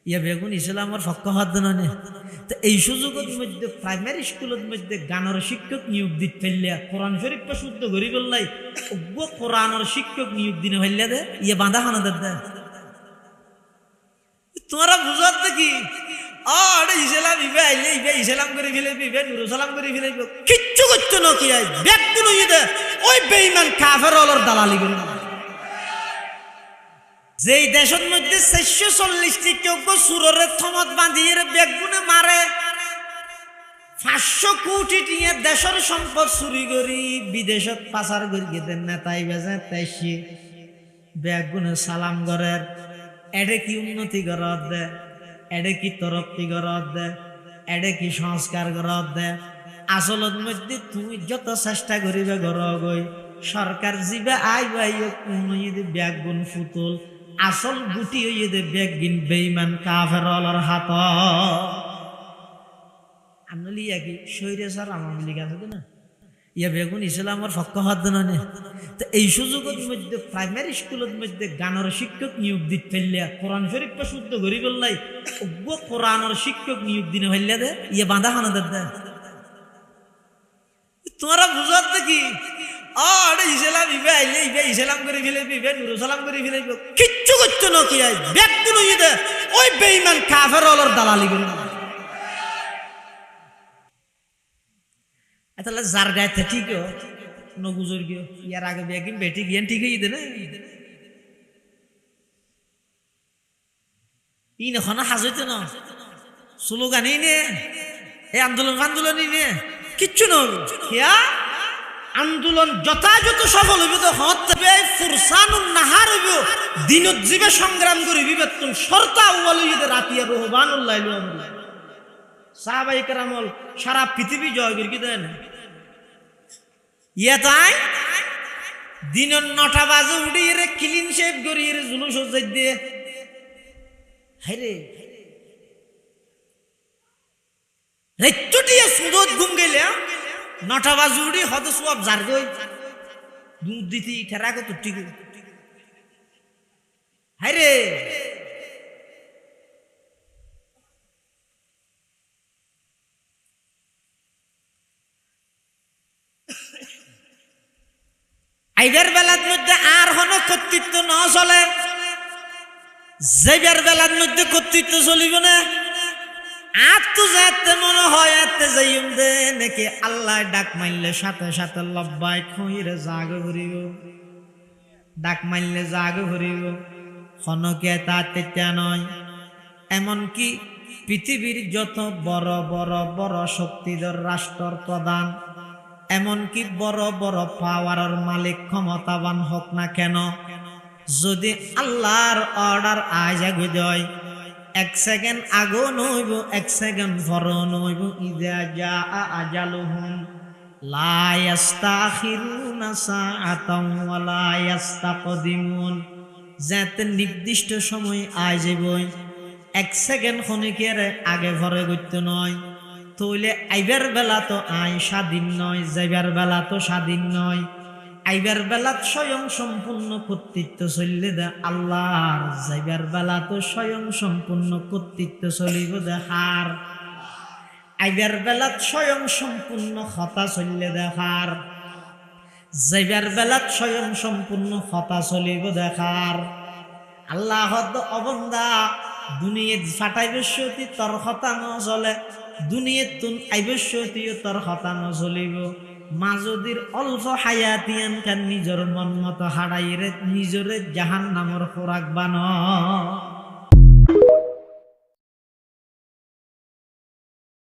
ইয়া বেগুন ইসলামের পক্ষ হাত না। তো এই সুযোগের মধ্যে প্রাইমারি স্কুলের মধ্যে গানের শিক্ষক নিয়োগ দিতে ফেললিয়া কোরআন শরীফটা শুদ্ধ করি বললাই কোরআনের শিক্ষক নিয়োগ দিনে ফেললিয়া দে ইয়ে বাঁধা খানা দে তোমরা বুঝার দেখি ইসলাম ইবে আইলে ইবে ইসলাম করে ফেলে ইবে নুরু সালাম করে ফেলে কিচ্ছু করতো না কি বেগুন দে ওই বেঈমান কাফের ওলর দালালি করে যেই দেশের মধ্যে 440টি কেউ সুরের থমত বাঁধিয়ে বেগুনে মারে 500 কোটি টিয়া দেশের সম্পদ চুরি করি বিদেশত পাচার করি গেতেন নেতাই বেজে তাইছি বেগুনে সালাম করেন এডে কি উন্নতি করার দে এডে কি তরক্কি করার দে এডে কি সংস্কার করার দে আসলত মধ্যে তুমি যত চেষ্টা করিবে ঘর গই সরকার জিবে আই বাই বেগুন ফুতুল আসল গুটি হইয়ে দে বেগিন বেঈমান কাফের ওলর হাত আমলি কি শরীরে স্যার আমলি আছে না ইয়া বেগুন ইসলামের পক্ষ হাত না। তো এই সুযোগের মধ্যে প্রাইমারি স্কুলের মধ্যে গানের শিক্ষক নিয়োগ দিতে ফেললিয়া কোরআন শরীফটা শুদ্ধ করি বললাই কোরআনের শিক্ষক নিয়োগ দিনে ফেললিয়া দে ইয়ে বাঁধা খানা দে তোমরা বুঝার দেখি ইসলাম ইবে আইলে ইবে ইসলাম করে ফেলে ইবে নুরু সালাম করে ফেলে কিচ্ছু করতো না কি বেগুন দে ওই বেঈমান কাফের ওলর দালালি করে তাহলে যার গায়ে ঠিক নগুজোর গিয়ে ইয়ার আগে বেগিন বেটি গিয়ে ঠিক হয়ে দে ইন এখন হাজতে না স্লোগানই নে এই আন্দোলন নে কিচ্ছু না আন্দোলন যথাযথ সফল হইব তো হতে ফুরসানুন নাহার হইব দিনত জীবে সংগ্রাম করিবি বেতন শর্তা আউয়াল হইতে রাতিয়া রহবানুল লাইল সাহাবায়ে কেরামল সারা পৃথিবী জয় করি দেন ইয়া তাই দিন 9টা বাজে উঠিয়ে রে ক্লিন শেভ করিয়ে রে জুলুস সজ্জাই দিয়ে হাইরে রেট্টুটিয়া সুদত ঘুম গেলে 9টা বাজে উঠি হত সব জার গই দুধ দিতি ঠেরা কত ঠিক হাইরে আইবের বেলার মধ্যে আর হন কর্তৃত্ব ন চলে যাইবার বেলার মধ্যে কর্তৃত্ব চলিব না আর তো যাতে মনে হয় এতে যাইম দে নাকি আল্লাহ ডাক মারলে সাথে সাথে লব্বাই খইরে জাগ ভরিব ডাক মারলে জাগ ভরিব হনকে তা তেতা নয় এমনকি পৃথিবীর যত বড় বড় বড় শক্তিধর রাষ্ট্র প্রধান এমনকি বড় বড় পাওয়ারের মালিক ক্ষমতাবান হোক না কেন যদি আল্লাহর অর্ডার আজ আগে দেয় 1 সেকেন্ড আগো নইব 1 সেকেন্ড পরও নইব ইজা জা আজালুহুম লা ইস্তাখিরুনা সাআতান ওয়া লা ইস্তাকদিমুন যাতে নির্দিষ্ট সময় আই যাবই 1 সেকেন্ড ক্ষণিকের আগে পরে গইতে নয় তইলে আইবার বেলা তো আই স্বাধীন নয় যাইবার বেলা তো স্বাধীন নয় আইবার বেলা স্বয়ং সম্পূর্ণ কর্তৃত্ব চললে দে আল্লাহর যাইবার বেলা তো স্বয়ং সম্পূর্ণ কর্তৃত্ব চলিব দে হার আইবার বেলা স্বয়ং সম্পূর্ণ হতা চললে দে হার যাইবার বেলা স্বয়ং সম্পূর্ণ হতা চলিব দে হার আল্লাহ অবন্দা দুনিয়াত ফাটাইবস্যতি তোর হতা ন চলে দুনিয়াত তুন আইবস্যতিও তোর হতা ন চলিব মাজদির অল্প হায়াতিয়ান কান নিজর মন মতো হারাইরে নিজরে জাহান্নামর খোরাক বান